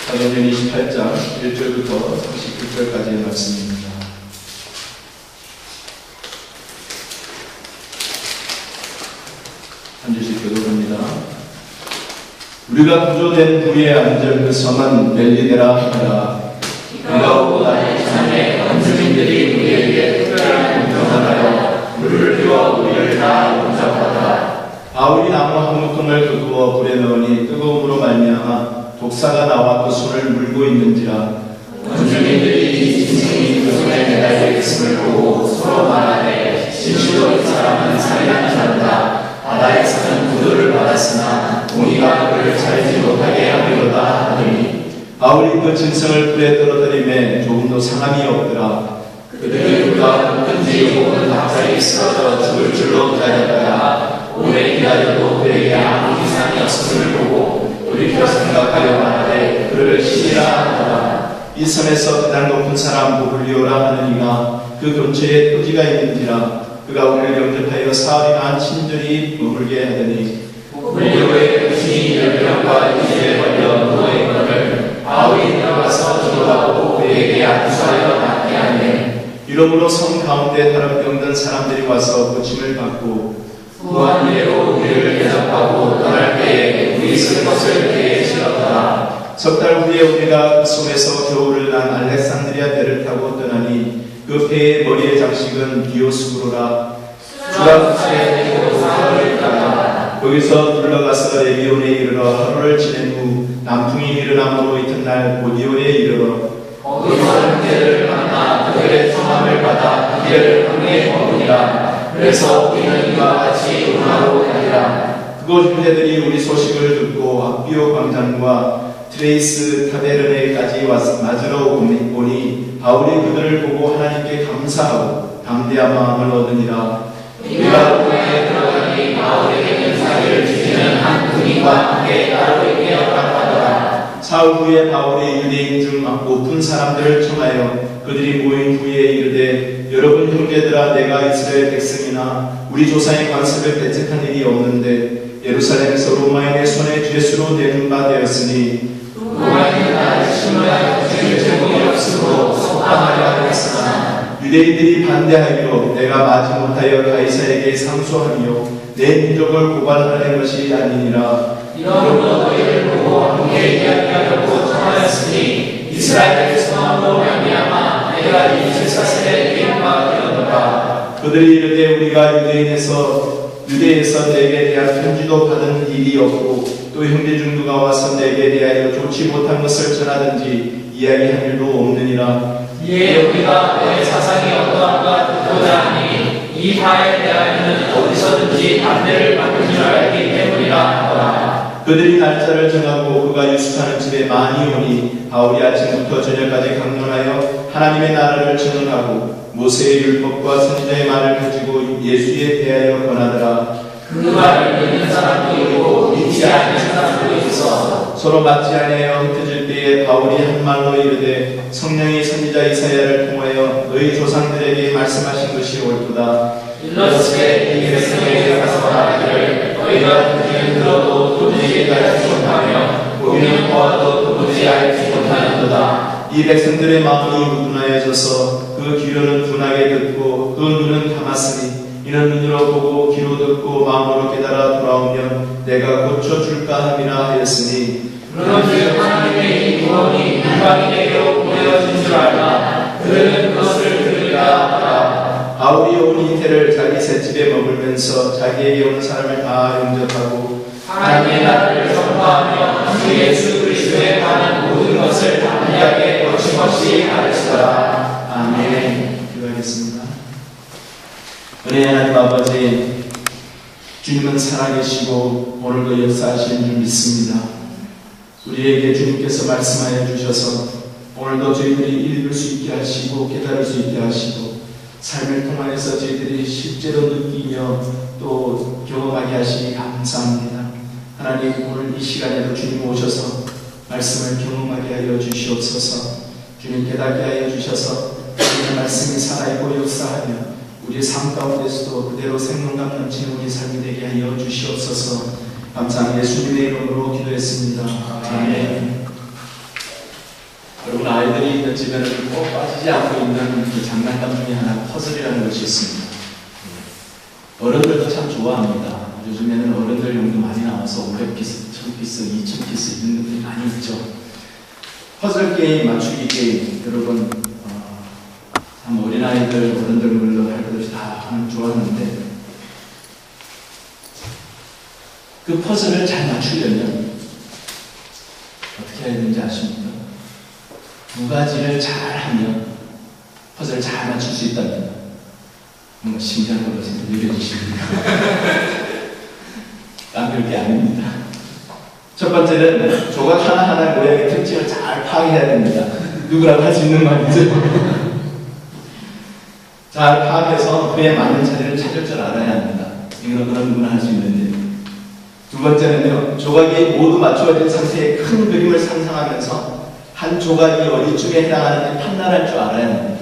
사도행전 28장 1절부터 39절까지의 말씀입니다. 한 줄씩 교독합니다. 우리가 구조된 부에 앉을 그 성은 멜리데라 하니라. 비가 오고 나니 전에 원주민들이 우리에게 특별한 운동을 하여 물을 비워 우리를 다 용접하더라. 바울이 나무 한 묶음을 끄고 불에 넣으니 뜨거움으로 말미암아 독사가 나와 그 손을 물고 있는지라. 원주민들이 짐승이 그 손에 매달려 있음을 보고 서로 말하되 진실로 이 사람은 살인한 자로다. 바다에서는 구두를 받았으나 공의가 그를 살지 못하게 하리로다 하더니 바울이 그 짐승을 불에 떨어뜨리매 조금도 상함이 없더라. 그들이 누가 끈지 혹은 갑자기 쓰러져 죽을 줄로 기다렸다가 오래 기다려도 그에게 아무 이상이 없음을 보고 돌이켜 생각하려 하는데 그를 시리라 하더라. 이 섬에서 가장 높은 사람 부블리오라 하는 이가 그 근처에 토지가 있는지라. 그가 우리를 영접하여 사흘이나 친절히 머물게 하더니 부블리오의 귀신이 10명과 이에 걸려 누워있거늘 바울이 들어가서 기도하고 그에게 안수하여 낫게 하네. 이러므로 섬 가운데 다른 병든 사람들이 와서 고침을 받고 후한 예로 우리를 대접하고 떠날 때에 우리 쓸 것을 배에 실었더라. 석 달 후에 우리가 그 섬에서 겨울을 난 알렉산드리아 배를 타고 떠나니 그 배의 머리의 장식은 디오스구로라. 수라쿠스에 내고 사흘을 있다가 거기서 둘러가서 레기온에 이르러 하루를 지낸 후 남풍이 일어남으로 이튿날 고디온에 이르러 거기서 형제들을 만나 그들의 청함을 받아 그들을 함께 머무니라. 그래서 우리는 이와 같이 운하로 가니라. 그곳 형제들이 우리 소식을 듣고 악비오 광장과 트레이스 타베르네까지 맞으러 오니 바울이 그들을 보고 하나님께 감사하고 담대한 마음을 얻으니라. 우리가 공회에 들어가니 바울에게 은사를 주시는 한 군인과 함께 따로 있게 허락하더라. 사흘 후에 바울이 유대인 중 높은 사람들을 청하여 그들이 모인 후에 이르되 여러분 형제들아, 내가 이스라엘 백성이나 우리 조상의 관습을 배척한 일이 없는데 예루살렘에서 로마인의 손에 죄수로 내준 바 되었으니 로마인은 나를 신뢰하여 죄를 제공이 없으므로 속담하려 하였으나 유대인들이 반대하기로 내가 마지못하여 가이사에게 상소하며 내 민족을 고발하는 것이 아니니라. 이러므로 너희를 보고 함께 이야기하려고 청하였으니 이스라엘의 소망으로 말미암아 내가 이 질사슬에 이름과 되었노라. 그들이 이르되 우리가 유대에서 내게 대한 편지도 받은 일이 없고 또 형제 중 누가 와서 내게 대하여 좋지 못한 것을 전하든지 이야기한 일도 없느니라. 이에 우리가 내 사상이 어떠한가 듣고자 하니 이 바에 대하여는 어디서든지 담대를 받는 줄 알기 때문이라 하더라. 그들이 날짜를 정하고 그가 유숙하는 집에 많이 오니 바울이 아침부터 저녁까지 강론하여 하나님의 나라를 증언하고 모세의 율법과 선지자의 말을 가지고 예수에 대하여 권하더라. 그 말을 믿는 사람도 있고 믿지 않는 사람도 있어 서로 맞지 아니하여 흩어질 때에 바울이 한 말로 이르되 성령이 선지자 이사야를 통하여 너희 조상들에게 말씀하신 것이 옳도다. 일러스되 이 백성에게 가서 말하기를 너희가 듣기는 들어도 도무지 알지 못하며 보기는 보아도 도무지 알지 못하는도다. 이 백성들의 마음이 우둔하여져서 그 귀로는 둔하게 듣고 그 눈은 감았으니 이는 눈으로 보고 귀로 듣고 마음으로 깨달아 돌아오면 내가 고쳐줄까 함이라 하였으니 그런즉 하나님의 이 구원이 이방인에게로 보내어진 줄 알라. 그들은 그것을 들으리라 하더라. 바울이 온 이태를 자기 셋집에 머물면서 자기에게 온 사람을 다 영접하고 하나님의 나라를 선포하며 주 예수 그리스도에 관한 모든 것을 담대하게 거침없이 가르치더라. 아멘. 기도하겠습니다. 은혜의 하나님 아버지, 주님은 살아계시고 오늘도 역사하시는 줄 믿습니다. 우리에게 주님께서 말씀하여 주셔서 오늘도 저희들이 읽을 수 있게 하시고 깨달을 수 있게 하시고 삶을 통하여서 저희들이 실제로 느끼며 또 경험하게 하시니 감사합니다. 하나님, 오늘 이 시간에도 주님 오셔서 말씀을 경험하게 하여 주시옵소서. 주님 깨닫게 하여 주셔서 주님의 말씀이 살아있고 역사하며 우리 삶 가운데서도 그대로 생명감 넘치는 우리 삶이 되게 하여 주시옵소서. 감사합니다. 예수님의 이름으로 기도했습니다. 아멘. 여러분 아이들이 있는 집에는 꼭 빠지지 않고 있는 그 장난감 중에 하나 퍼즐이라는 것이 있습니다. 어른들도 참 좋아합니다. 요즘에는 어른들용도 많이 나와서 500피스, 1000피스, 2000피스 이런 것들이 많이 있죠. 퍼즐 게임, 맞추기 게임, 여러분 참 어린아이들, 어른들 물론 할 것들이 다 좋아하는데 그 퍼즐을 잘 맞추려면 어떻게 해야 되는지 아십니까? 두 가지를 잘 하면 퍼즐을 잘 맞출 수 있다면 뭔가 신기한 걸로 느껴지십니까? 딴 별게 아닙니다. 첫 번째는 조각 하나하나 모양의 특징을 잘 파악해야 됩니다. 누구라도 할 수 있는 말이죠. 잘 파악해서 그에 맞는 자리를 찾을 줄 알아야 합니다. 이건 누구나 할 수 있는 일. 두 번째는요, 조각이 모두 맞추어진 상태의 큰 그림을 상상하면서 한 조각이 어디쯤에 해당하는지 판단할 줄 알아야 합니다.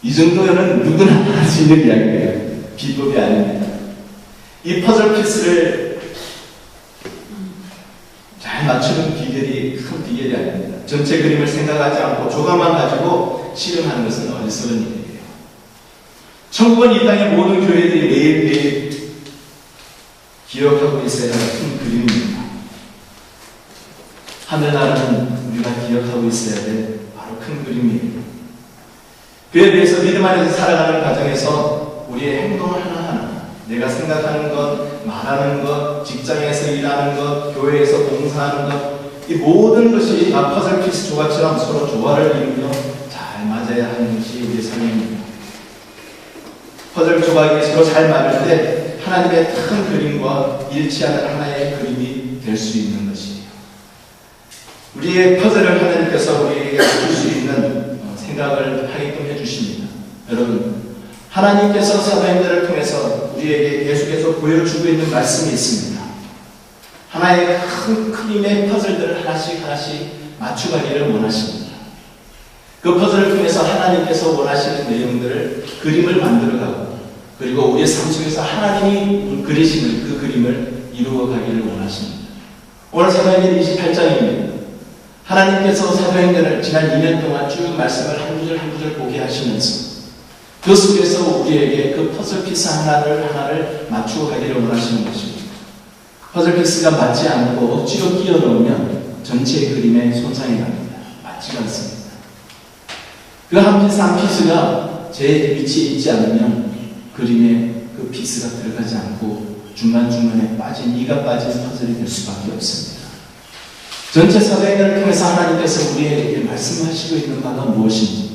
이 정도는 누구나 할 수 있는 이야기예요. 비법이 아닙니다. 이 퍼즐 피스를 잘 맞추는 비결이 큰 비결이 아닙니다. 전체 그림을 생각하지 않고 조각만 가지고 실험하는 것은 어리석은 일이에요. 천국은 이 땅의 모든 교회들이 매일매일 기억하고 있어야 하는 큰 그림입니다. 하늘나라는 우리가 기억하고 있어야 될 바로 큰 그림이에요. 그에 비해서 믿음 안에서 살아가는 과정에서 우리의 행동을 하나하나, 내가 생각하는 것, 말하는 것, 직장에서 일하는 것, 교회에서 봉사하는 것, 이 모든 것이 다 퍼즐 피스 조각처럼 서로 조화를 이루며 잘 맞아야 하는 것이 우리의 삶입니다. 퍼즐 조각이 서로 잘 맞을 때 하나님의 큰 그림과 일치하는 하나의 그림이 될 수 있는 것이에요. 우리의 퍼즐을 하나님께서 우리에게 줄 수 있는 생각을 하게끔 해주십니다. 여러분, 하나님께서 사도행전을 통해서 우리에게 계속해서 보여주고 있는 말씀이 있습니다. 하나의 큰 그림의 퍼즐들을 하나씩 맞춰가기를 원하십니다. 그 퍼즐을 통해서 하나님께서 원하시는 내용들을 그림을 만들어가고, 그리고 우리의 삶 속에서 하나님이 그리시는 그 그림을 이루어가기를 원하십니다. 오늘 사도행전 28장입니다. 하나님께서 사도행전을 지난 2년 동안 쭉 말씀을 한 구절 한 구절 보게 하시면서 그 속에서 우리에게 그 퍼즐 피스 하나를 맞추어 가기를 원하시는 것입니다. 퍼즐 피스가 맞지 않고 억지로 끼워 넣으면 전체 그림에 손상이 갑니다. 맞지가 않습니다. 그 한 피스 한 피스가 제 위치에 있지 않으면 그림에 그 피스가 들어가지 않고 중간중간에 이가 빠진 퍼즐이 될 수밖에 없습니다. 전체 사도행전을 통해서 하나님께서 우리에게 말씀하시고 있는 바가 무엇인지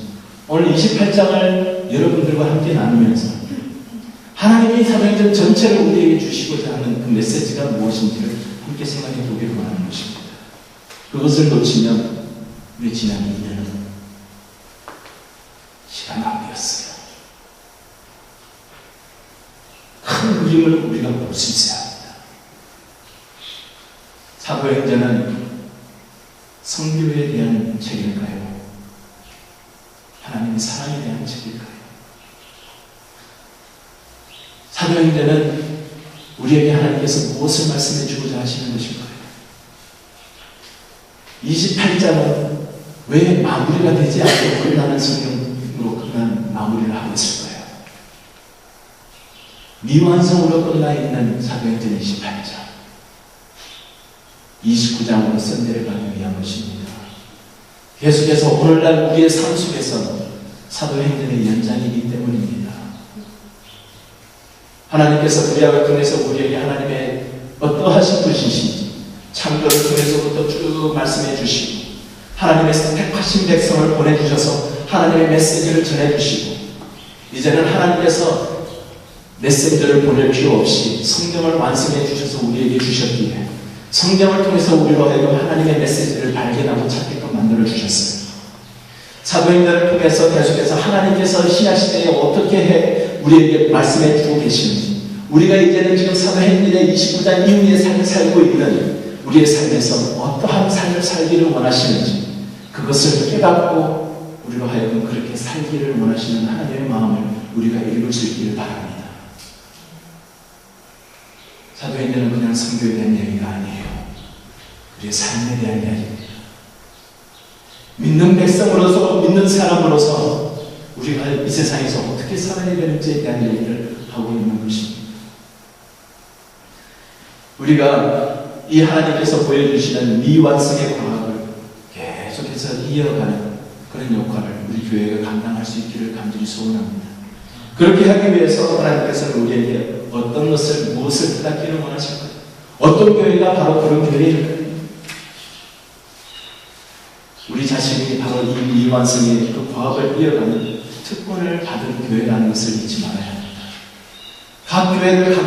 오늘 28장을 여러분들과 함께 나누면서 하나님이 사도행전 전체를 우리에게 주시고자 하는 그 메시지가 무엇인지를 함께 생각해 보기를 원하는 것입니다. 그것을 놓치면 우리 지난 2년은 시간 낭비였어요. 큰 그림을 우리가 볼 수 있어야 합니다. 사도행전은 성교에 대한 책일까요? 하나님의 사랑에 대한 책일까요? 사도행전은 우리에게 하나님께서 무엇을 말씀해 주고자 하시는 것일까요? 28장은 왜 마무리가 되지 않고 끝나는 성경으로 끝난 마무리를 하고 있을까요? 미완성으로 끝나 있는 사도행전 28장. 29장으로 썬내려가기 위한 것입니다. 계속해서 오늘날 우리의 삶 속에서 사도행전의 연장이기 때문입니다. 하나님께서 구약을 통해서 우리에게 하나님의 어떠하신 분이신지 창조를 통해서부터 쭉 말씀해 주시고 하나님의 택하신 백성을 보내주셔서 하나님의 메시지를 전해주시고 이제는 하나님께서 메시지를 보낼 필요 없이 성경을 완성해 주셔서 우리에게 주셨기에 성경을 통해서 우리로 하여금 하나님의 메시지를 발견하고 찾게끔 만들어주셨어요. 사도행전을 통해서 계속해서 하나님께서 신약시대에 어떻게 우리에게 말씀해 주고 계시는지 우리가 이제는 지금 사도행전의 29장 이후의 삶을 살고 있는 우리의 삶에서 어떠한 삶을 살기를 원하시는지 그것을 깨닫고 우리로 하여금 그렇게 살기를 원하시는 하나님의 마음을 우리가 읽을 수 있기를 바랍니다. 사도행전은 그냥 성교에 대한 이야기가 아니에요. 우리의 삶에 대한 이야기입니다. 믿는 백성으로서, 믿는 사람으로서 우리가 이 세상에서 어떻게 살아야 되는지에 대한 얘기를 하고 있는 것입니다. 우리가 이 하나님께서 보여주시는 미완성의 과학을 계속해서 이어가는 그런 역할을 우리 교회가 감당할 수 있기를 간절히 소원합니다. 그렇게 하기 위해서 하나님께서는 우리에게 어떤 것을, 무엇을 깨닫기를 원하실까요? 어떤 교회가 바로 그런 교회일까요? 우리 자신이 바로 이 미완성의 그 과학을 이어가는 특권을 받은 교회라는 것을 잊지 말아야 합니다. 각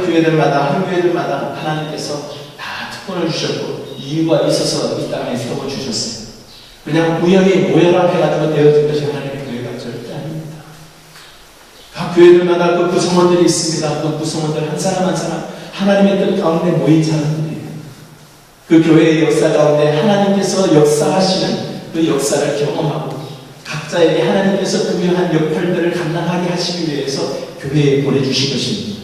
교회들마다, 한 교회들마다 하나님께서 다 특권을 주셨고 이유가 있어서 이 땅에 세워주셨어요. 그냥 우연히 모여라 해가지고 되어진 것이 하나님의 교회가 절대 아닙니다. 각 교회들마다 그 구성원들이 있습니다. 그 구성원들 한 사람 한 사람 하나님의 뜻 가운데 모인 사람들이에요. 그 교회의 역사 가운데 하나님께서 역사하시는 그 역사를 경험하고 각자에게 하나님께서 분명한 역할들을 감당하게 하시기 위해서 교회에 보내주신 것입니다.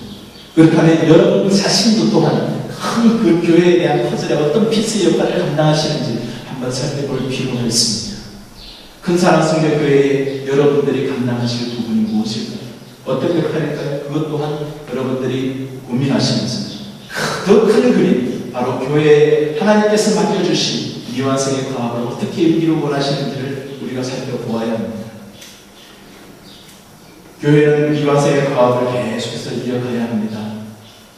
그렇다면 여러분 자신도 또한 큰 그 교회에 대한 퍼즐의 어떤 피스의 역할을 감당하시는지 한번 살펴볼 필요가 있습니다. 큰 사랑성교회에 여러분들이 감당하실 부분이 무엇일까요? 어떤 역할일까요? 그것 또한 여러분들이 고민하시면서 더 큰 그림, 바로 교회에 하나님께서 맡겨주신 미완성의 과학을 어떻게 이루기를 원하시는지를 우리가 살펴보아야 합니다. 교회는 미완성의 과학을 계속해서 이어가야 합니다.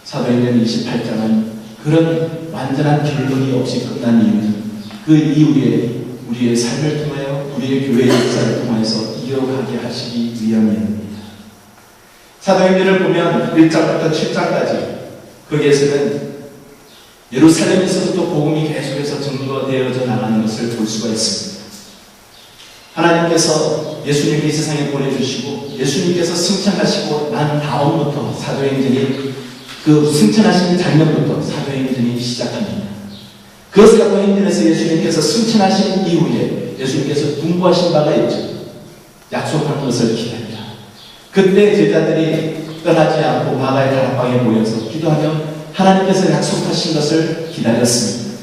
사도행전 28장은 그런 완전한 결론이 없이 끝난 이유는 그 이후에 우리의 삶을 통하여 우리의 교회의 역사를 통해서 이어가게 하시기 위함입니다. 사도행전을 보면 1장부터 7장까지 거기에서는 예루살렘에서부터 복음이 계속해서 증거되어져 나가는 것을 볼 수가 있습니다. 하나님께서 예수님을 이 세상에 보내주시고 예수님께서 승천하시고 난 다음부터 사도행전이 그 승천하시는 장면부터 사도행전이 시작합니다. 그 사도행전에서 예수님께서 승천하신 이후에 예수님께서 분부하신 바가 있죠. 약속한 것을 기다리라. 그때 제자들이 떠나지 않고 바다의 다락방에 모여서 기도하며 하나님께서 약속하신 것을 기다렸습니다.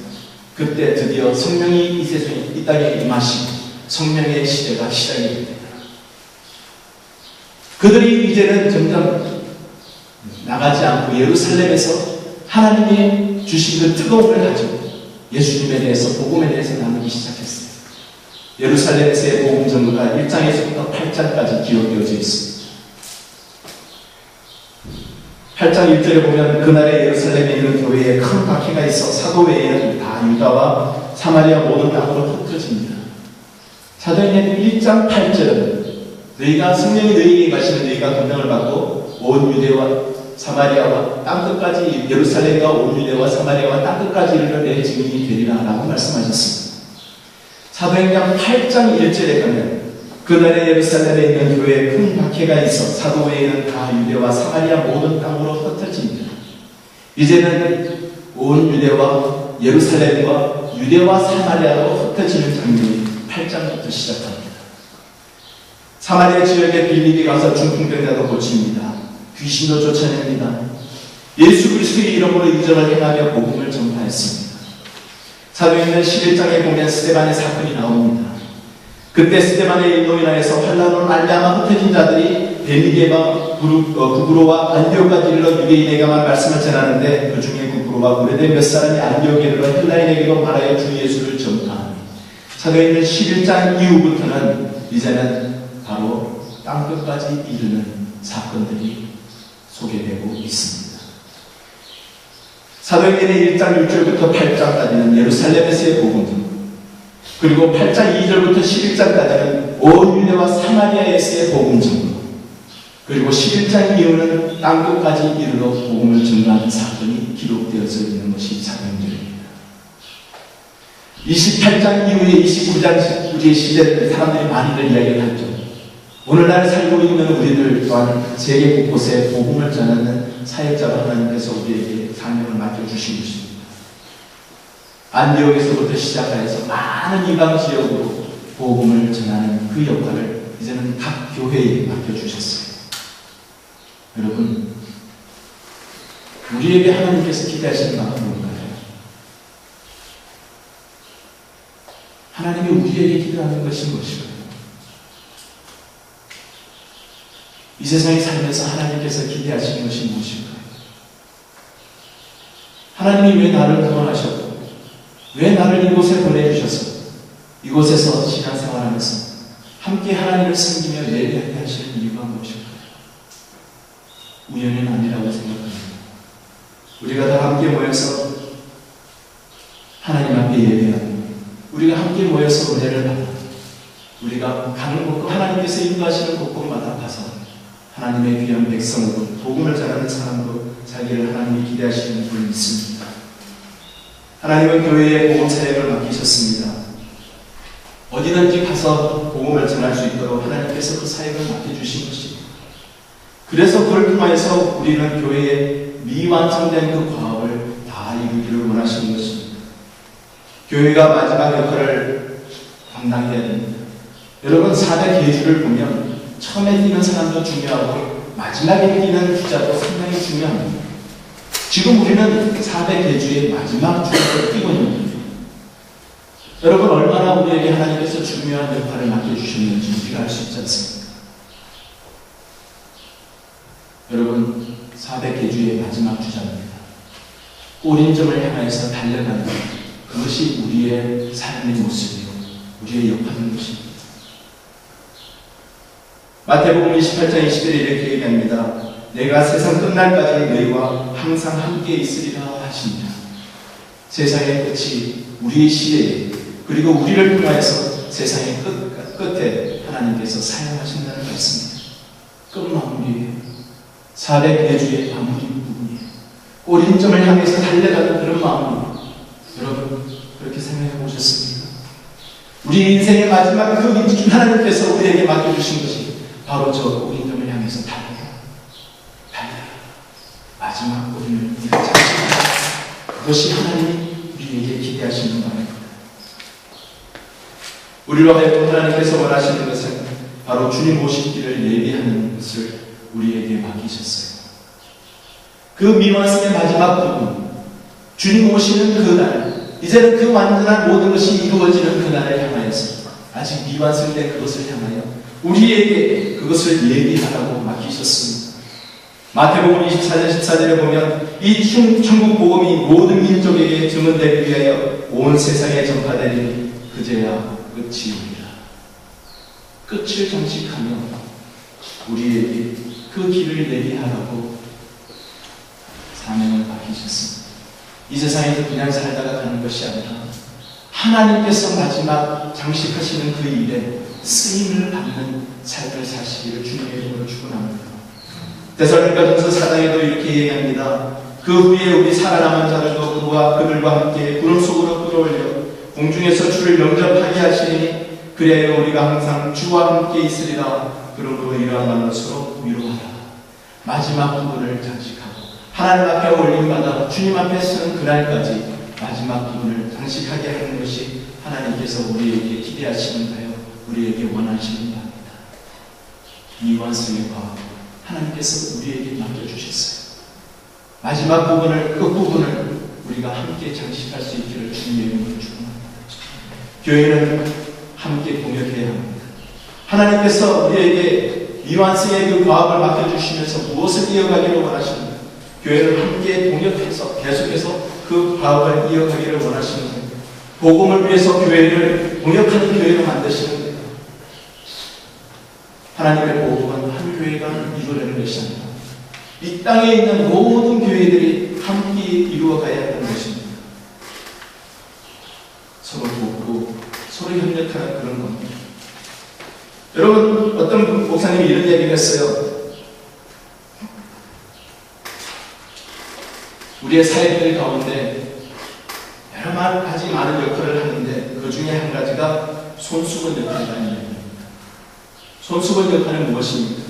그때 드디어 성령이 이 세상에, 이 땅에 임하시고 성령의 시대가 시작이 됩니다. 그들이 이제는 점점 나가지 않고 예루살렘에서 하나님이 주신 그 뜨거움을 가지고 예수님에 대해서, 복음에 대해서 나누기 시작했어요. 예루살렘에서의 복음 전도가 1장에서부터 8장까지 기록되어져 있습니다. 8장 1절에 보면 그날에 예루살렘에 있는 교회에 큰 박해가 있어 사도 외에는 다 유다와 사마리아 모든 땅으로 흩어집니다. 사도행전 1장 8절은 너희가 성령이 너희에게 가시면 너희가 권능을 받고 온 유대와 사마리아와 땅끝까지, 예루살렘과 온 유대와 사마리아와 땅끝까지 이르러 내 증인이 되리라 라고 말씀하셨습니다. 사도행전 8장 1절에 가면 그날에 예루살렘에 있는 교회에 큰 박해가 있어 사도 외에는 다 유대와 사마리아 모든 땅으로 흩어집니다. 이제는 온 유대와 예루살렘과 유대와 사마리아로 흩어지는 장면이 8장부터 시작합니다. 사마리아 지역에 빌립이 가서 중풍병자도 고칩니다. 귀신도 쫓아냅니다. 예수 그리스도의 이름으로 이적을 행하며 복음을 전파했습니다. 사도행전 11장에 보면 스데반의 사건이 나옵니다. 그때 스데반의 일로 인하여서 환난으로 말미암아 흩어진 자들이 베니게와 구브로와 안디옥까지 이르러 유대인에게만 말씀을 전하는데 그 중에 구브로와 고레대 몇 사람이 안디옥에 이르러 헬라인에게로 말하여 주 예수를 전파합니다. 사도행전 11장 이후부터는 이제는 바로 땅끝까지 이르는 사건들이 소개되고 있습니다. 사도행전의 1장 6절부터 8장까지는 예루살렘에서의 복음, 그리고 8장 2절부터 11장까지는 온 유대와 사마리아에서의 복음 전도, 그리고 11장 이후는 땅끝까지 이르러 복음을 전도하는 사건이 기록되어져 있는 것이 사도행전입니다. 28장 이후에 29장 우리의 시대를 사람들이 많이들 이야기를 하죠. 오늘날 살고 있는 우리들 또한 세계 곳곳에 복음을 전하는 사역자로 하나님께서 우리에게 사명을 맡겨주신 것입니다. 안디옥에서부터 시작하여서 많은 이방 지역으로 복음을 전하는 그 역할을 이제는 각 교회에 맡겨주셨어요. 여러분, 우리에게 하나님께서 기대하시는 바가 뭔가요? 하나님이 우리에게 기도하는 것이 무엇일까요? 이 세상에 살면서 하나님께서 기대하시는 것이 무엇일까요? 하나님이 왜 나를 구원하셨고 왜 나를 이곳에 보내주셔서 이곳에서 신앙생활하면서 함께 하나님을 섬기며 예배하게 하시는 이유가 무엇일까요? 우연은 아니라고 생각합니다. 우리가 다 함께 모여서 하나님 앞에 예배하고 우리가 함께 모여서 은혜를 받아 우리가 가는 곳 하나님께서 인도하시는 곳곳마다 가서 하나님의 귀한 백성으로 복음을 전하는 사람으로 자기를 하나님이 기대하시는 분이 있습니다. 하나님은 교회에 복음 사역을 맡기셨습니다. 어디든지 가서 복음을 전할 수 있도록 하나님께서 그 사역을 맡겨주신 것입니다. 그래서 그걸 통해서 우리는 교회에 미완성된 그 과업을 다 이루기를 원하시는 것입니다. 교회가 마지막 역할을 감당해야 됩니다. 여러분 400 계주를 보면 처음에 뛰는 사람도 중요하고 마지막에 뛰는 주자도 상당히 중요합니다. 지금 우리는 400 계주의 마지막 주자로 뛰고 있는 겁니다. 여러분 얼마나 우리에게 하나님께서 중요한 역할을 맡겨주셨는지 우리가 알 수 있지 않습니까? 여러분 400 계주의 마지막 주자입니다. 꼬린점을 향해서 달려가는 그것이 우리의 삶의 모습이요 우리의 역할인 것입니다. 마태복음 28장 20절에 이렇게 얘기합니다. 내가 세상 끝날까지 너희와 항상 함께 있으리라 하십니다. 세상의 끝이 우리의 시대에 그리고 우리를 통하여서 세상의 끝에 하나님께서 사용하신다는 말씀입니다. 끝마무리예요. 400 계주의 마무리 부분이에요. 꼬린점을 향해서 달려가는 그런 마음이에요. 여러분 그렇게 생각해 보셨습니까? 우리 인생의 마지막 그 하나님께서 우리에게 맡겨주신 것이 바로 저 꼬린점을 향해서 달려라. 마지막 꼬린을 잡으라. 그것이 하나님이 우리에게 기대하시는 바입니다. 우리로 하여금 하나님께서 원하시는 것은 바로 주님 오시기를 예비하는 것을 우리에게 맡기셨어요. 그 미완성의 마지막 부분, 주님 오시는 그날, 이제는 그 완전한 모든 것이 이루어지는 그날을 향하여서 아직 미완성된 그것을 향하여 우리에게 그것을 예비하라고 맡기셨습니다. 마태복음 24장 14절에 보면 이 천국 복음이 모든 민족에게 증언되기 위하여 온 세상에 전파되니 그제야 끝이 오리라. 끝을 장식하며 우리에게 그 길을 예비하라고 사명을 맡기셨습니다. 이 세상에서 그냥 살다가 가는 것이 아니라 하나님께서 마지막 장식하시는 그 일에 쓰임을 받는 삶을 사시기를 주님의 이름으로 축원합니다. 데살로니가전서 4장에도 이렇게 얘기합니다. 그 후에 우리 살아남은 자들도 그들과 함께 구름 속으로 끌어올려 공중에서 주를 영접하게 하시니 그래야 우리가 항상 주와 함께 있으리라. 그러므로 이러한 것으로 위로하라. 마지막 부분을 장식하고 하나님 앞에 올림받아 주님 앞에 서는 그날까지 마지막 부분을 장식하게 하는 것이 하나님께서 우리에게 기대하시는 바요 우리에게 원하시는 바입니다. 미완성의 과업 하나님께서 우리에게 맡겨주셨어요. 마지막 부분을 끝부분을 우리가 함께 장식할 수 있기를 주님의 이름으로 축원합니다. 교회는 함께 동역해야 합니다. 하나님께서 우리에게 미완성의 그 과업을 맡겨주시면서 무엇을 이어가기를 원하십니까? 교회는 함께 동역해서 계속해서 그 과업을 이어가기를 원하시는 거예요. 복음을 위해서 교회를 동역하는 교회로 만드시는 거예요. 하나님의 복음은 한 교회가 이루어내는 것이 아니라 이 땅에 있는 모든 교회들이 함께 이루어가야 하는 것입니다. 서로 돕고 서로 협력하는 그런 겁니다. 여러분 어떤 목사님이 이런 얘기를 했어요. 우리의 사역들 가운데 여러 가지 많은 역할을 하는데 그 중에 한 가지가 손수건 역할이라는 얘기입니다. 손수건 역할은 무엇입니까?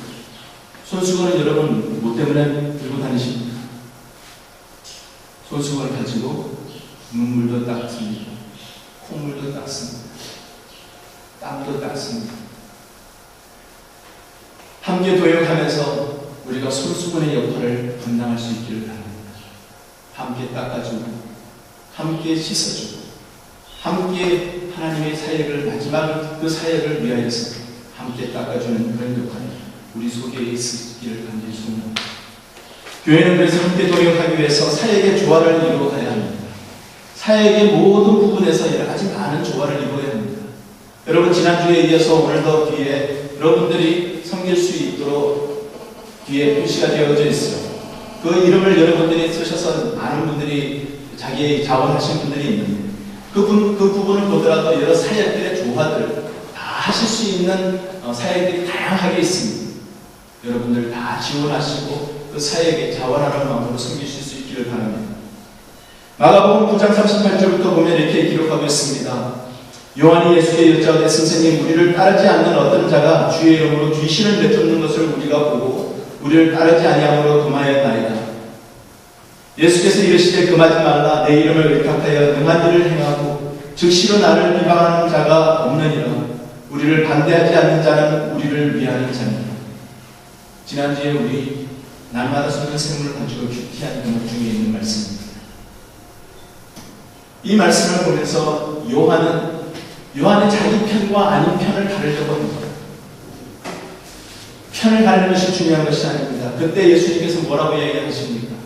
손수건은 여러분 뭐 때문에 들고 다니십니까? 손수건을 가지고 눈물도 닦습니다. 콧물도 닦습니다. 땀도 닦습니다. 함께 도역하면서 우리가 손수건의 역할을 분담할 수 있기를 바랍니다. 함께 닦아주고 함께 씻어주고 함께 하나님의 사역을 마지막 그 사역을 위하여서 함께 닦아주는 그런 역할이 우리 속에 있기를 간절히 소원합니다. 교회는 그래서 함께 동역하기 위해서 사역의 조화를 이루어가야 합니다. 사역의 모든 부분에서 여러 가지 많은 조화를 이루어야 합니다. 여러분, 지난주에 이어서 오늘도 뒤에 여러분들이 섬길 수 있도록 뒤에 표시가 되어져 있어요. 그 이름을 여러분들이 쓰셔서 많은 분들이 자기의 자원하신 분들이 있는데 그 부분을 보더라도 여러 사역들의 조화들 다 하실 수 있는 사역들이 다양하게 있습니다. 여러분들 다 지원하시고 그 사역에 자원하는 마음으로 섬기실 수 있기를 바랍니다. 마가복음 9장 38절부터 보면 이렇게 기록하고 있습니다. 요한이 예수께 여짜오되 선생님, 우리를 따르지 않는 어떤 자가 주의 이름으로 귀신을 내쫓는 것을 우리가 보고 우리를 따르지 아니함으로 금하였나이다. 예수께서 이르시되 금하지 말라. 내 이름을 의탁하여 능한 일을 행하고 즉시로 나를 비방하는 자가 없느니라. 우리를 반대하지 않는 자는 우리를 위하는 자니라. 지난주에 우리 날마다 숨는 샘물을 가지고 큐티한 제목 중에 있는 말씀입니다. 이 말씀을 보면서 요한의 자기 편과 아닌 편을 가르려고 합니다. 편을 가르는 것이 중요한 것이 아닙니다. 그때 예수님께서 뭐라고 이야기하십니까?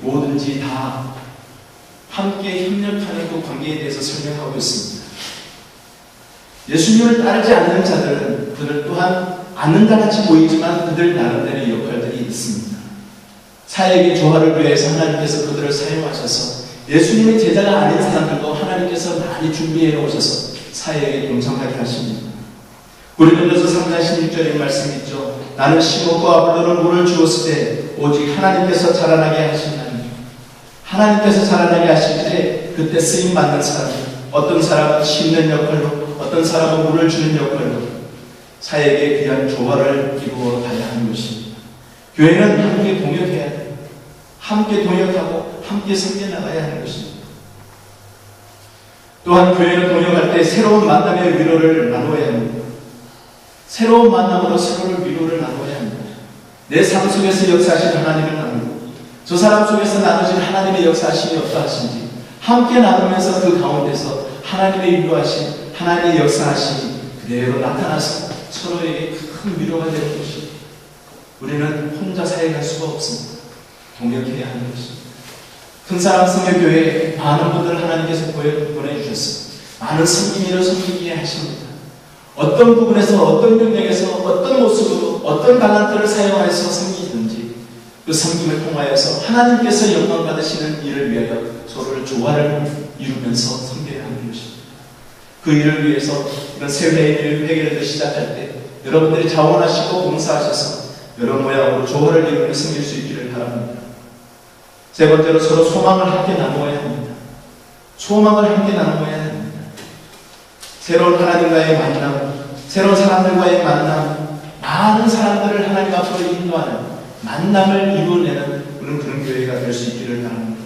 뭐든지 다 함께 협력하는 그 관계에 대해서 설명하고 있습니다. 예수님을 따르지 않는 자들은 그들 또한 아는 자 같이 보이지만 그들 나름대로의 역할들이 있습니다. 사역의 조화를 위해서 하나님께서 그들을 사용하셔서 예수님의 제자가 아닌 사람들도 하나님께서 많이 준비해 놓으셔서 사역에 동참하게 하십니다. 고린도전서 3장 16절의 말씀이 있죠. 나는 심었고 아볼로는 물을 주었을 때 오직 하나님께서 자라나게 하신다니. 하나님께서 자라나게 하실 때 그때 쓰임 받는 사람, 어떤 사람은 심는 역할로, 어떤 사람은 물을 주는 역할로 사역에 귀한 조화를 이루어 가야 하는 것입니다. 교회는 함께 동역해야 돼요. 함께 동역하고 함께 섬겨나가야 하는 것입니다. 또한 교회는 동역할 때 새로운 만남의 위로를 나누어야 합니다. 새로운 만남으로 서로를 위로를 나누어야 합니다. 내 삶 속에서 역사하신 하나님을 나누고 저 사람 속에서 나누신 하나님의 역사하심이 어떠하신지 함께 나누면서 그 가운데서 하나님의 위로하심, 하나님의 역사하심이 그대로 나타나서 서로에게 큰 위로가 되는 것입니다. 우리는 혼자 사역할 수가 없습니다. 동역해야 하는 것입니다. 큰 사람 성결교회에 많은 분들을 하나님께서 보내주셨습니다. 많은 섬김이를 섬기게 하십니다. 어떤 부분에서 어떤 영역에서 어떤 모습으로 어떤 달란트를 사용해서 섬기든지 그 섬김을 통하여서 하나님께서 영광 받으시는 일을 위하여 서로를 조화를 이루면서 섬겨야 하는 것입니다. 그 일을 위해서 이런 새해의 회개를 시작할 때 여러분들이 자원하시고 봉사하셔서 여러 모양으로 조화를 이루며 섬길 수 있기를 바랍니다. 세 번째로 서로 소망을 함께 나누어야 합니다. 소망을 함께 나누어야 합니다. 새로운 하나님과의 만남, 새로운 사람들과의 만남, 많은 사람들을 하나님 앞으로 인도하는 만남을 이루어내는 그런 교회가 될 수 있기를 바랍니다.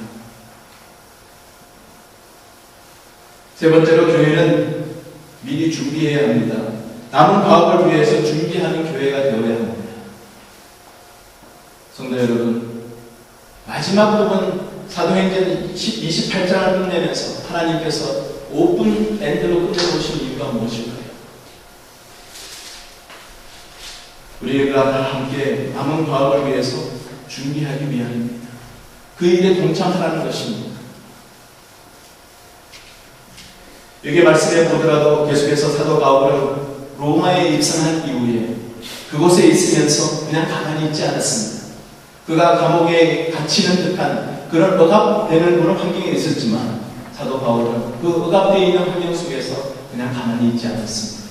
세 번째로 교회는 미리 준비해야 합니다. 남은 과업을 위해서 준비하는 교회가 되어야 합니다. 성도 여러분, 마지막 부분 사도행전 28장을 끝내면서 하나님께서 오픈 엔드로 끝내보신 이유가 무엇일까요? 우리가 다 함께 남은 과업을 위해서 준비하기 위함입니다. 그 일에 동참하라는 것입니다. 여기 말씀해 보더라도 계속해서 사도 바울은 로마에 입성한 이후에 그곳에 있으면서 그냥 가만히 있지 않았습니다. 그가 감옥에 갇히는 듯한 그런 억압되는 그런 환경에 있었지만 사도 바울은 그 억압되어 있는 환경 속에서 그냥 가만히 있지 않았습니다.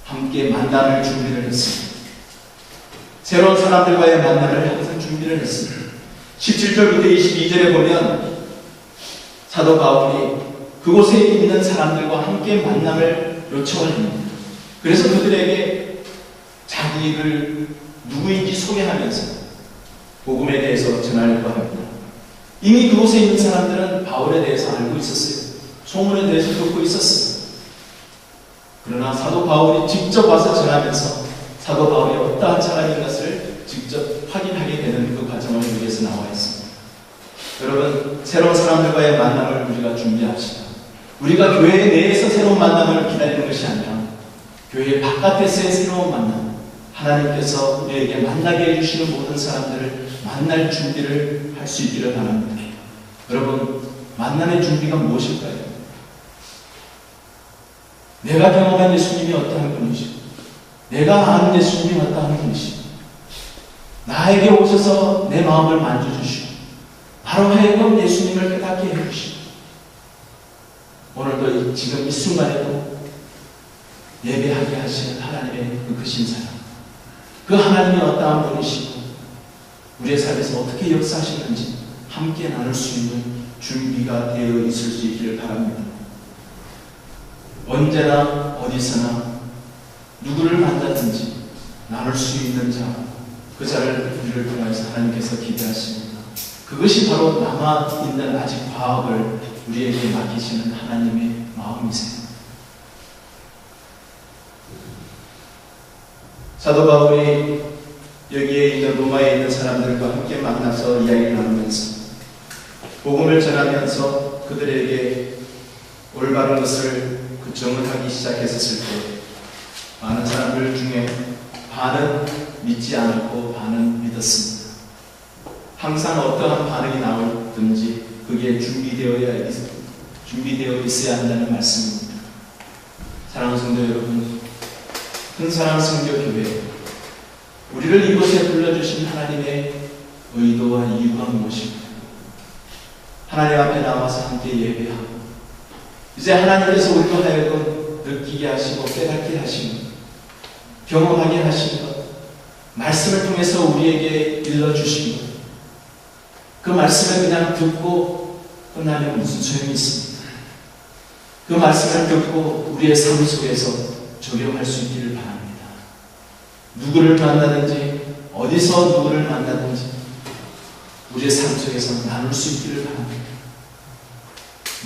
함께 만남을 준비를 했습니다. 새로운 사람들과의 만남을 항상 준비를 했습니다. 17절부터 22절에 보면 사도 바울이 그곳에 있는 사람들과 함께 만남을 요청을 합니다. 그래서 그들에게 자기를 누구인지 소개하면서 복음에 대해서 전하려고 합니다. 이미 그곳에 있는 사람들은 바울에 대해서 알고 있었어요. 소문에 대해서 듣고 있었어요. 그러나 사도 바울이 직접 와서 전하면서 사도 바울이 어떠한 사람인 것을 직접 확인하게 되는 그 과정을 여기에서 나와 있습니다. 여러분, 새로운 사람들과의 만남을 우리가 준비합시다. 우리가 교회 내에서 새로운 만남을 기다리는 것이 아니라 교회 바깥에서의 새로운 만남, 하나님께서 우리에게 만나게 해주시는 모든 사람들을 만날 준비를 할 수 있기를 바랍니다. 여러분, 만남의 준비가 무엇일까요? 내가 경험한 예수님이 어떠한 분이시고, 내가 아는 예수님이 어떠한 분이시고, 나에게 오셔서 내 마음을 만져주시고, 바로 하여금 예수님을 깨닫게 해주시고, 오늘도 지금 이 순간에도 예배하게 하시는 하나님의 그 크신 사랑, 그 하나님이 어떠한 분이시고 우리의 삶에서 어떻게 역사하시는지 함께 나눌 수 있는 준비가 되어 있을 수 있기를 바랍니다. 언제나 어디서나 누구를 만나든지 나눌 수 있는 자, 그 자를 우리를 통해서 하나님께서 기대하십니다. 그것이 바로 남아있는 아직 과업을 우리에게 맡기시는 하나님의 마음이세요. 사도 바울이 여기에 있는 로마에 있는 사람들과 함께 만나서 이야기를 나누면서 복음을 전하면서 그들에게 올바른 것을 정언하기 시작했을 때 많은 사람들 중에 반은 믿지 않았고 반은 믿었습니다. 항상 어떠한 반응이 나오든지 그게 준비되어 있어야 한다는 말씀입니다. 사랑하는 성도 여러분, 큰사랑 성교교회, 우리를 이곳에 불러주신 하나님의 의도와 이유가 무엇입니까? 하나님 앞에 나와서 함께 예배하고 이제 하나님께서 우리로 하여금 느끼게 하시고 깨닫게 하시고 경험하게 하신 것, 말씀을 통해서 우리에게 일러주신 것, 그 말씀을 그냥 듣고 끝나면 무슨 소용이 있습니까? 그 말씀을 듣고 우리의 삶 속에서 적용할 수 있기를 바랍니다. 누구를 만나든지 어디서 누구를 만나든지 우리의 삶 속에서 나눌 수 있기를 바랍니다.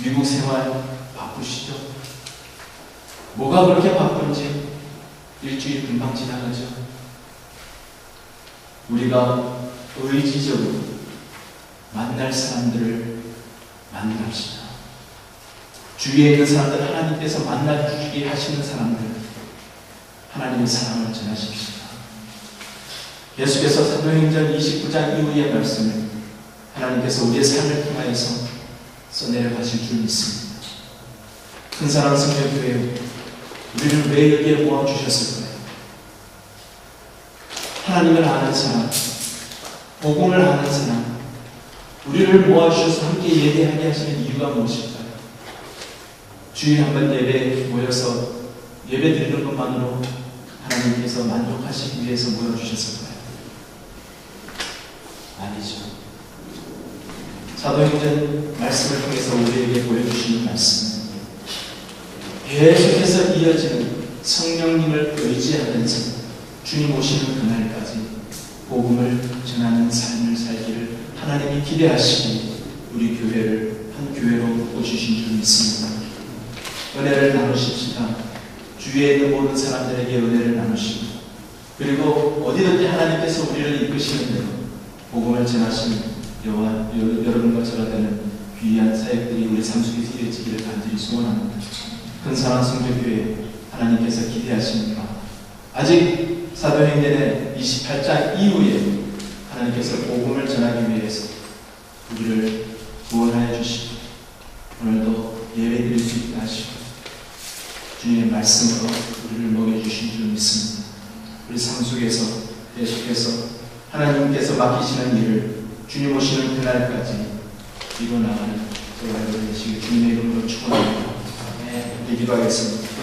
미국 생활 바쁘시죠? 뭐가 그렇게 바쁜지 일주일 금방 지나가죠. 우리가 의지적으로 만날 사람들을 만납시다. 주위에 있는 사람들, 하나님께서 만나주시게 하시는 사람들, 하나님의 사랑을 전하십시다. 예수께서 사도행전 29장 이후의 말씀을 하나님께서 우리의 삶을 통하여서 써내려가실 줄 믿습니다. 큰사랑 성교교회, 우리를 왜 여기에 모아주셨을까요? 하나님을 아는 사람, 복음을 아는 사람, 우리를 모아주셔서 함께 예배하게 하시는 이유가 무엇일까요? 주일에 한번 예배에 모여서 예배 드리는 것만으로 하나님께서 만족하시기 위해서 모여주셨을까요? 아니죠. 사도행전 말씀을 통해서 우리에게 보여주시는 말씀, 계속해서 이어지는 성령님을 의지하면서 주님 오시는 그날까지 복음을 전하는 삶을 살기를 하나님이 기대하시니 우리 교회를 한 교회로 꽂으신 줄 믿습니다. 은혜를 나누십시다. 주위에 있는 모든 사람들에게 은혜를 나누시고, 그리고 어디든지 하나님께서 우리를 이끄시는 대로 복음을 전하시는 여러분과 저가 되는 귀한 사역들이 우리 삶 속에서 이어지기를 간절히 소원합니다. 큰사랑 성교교회, 하나님께서 기대하십니까? 아직 사도행전의 28장 이후에 하나님께서 복음을 전하기 위해서 우리를 구원하여 주시고 오늘도 예배드릴 수 있게 하시고 주님의 말씀으로 우리를 먹여주신 줄 믿습니다. 우리 삶 속에서 계속해서 하나님께서 맡기시는 일을 주님 오시는 그날까지 이루어나가는 저와 여러분 되시길 주님의 이름으로 축원합니다. 우리 기도하겠습니다.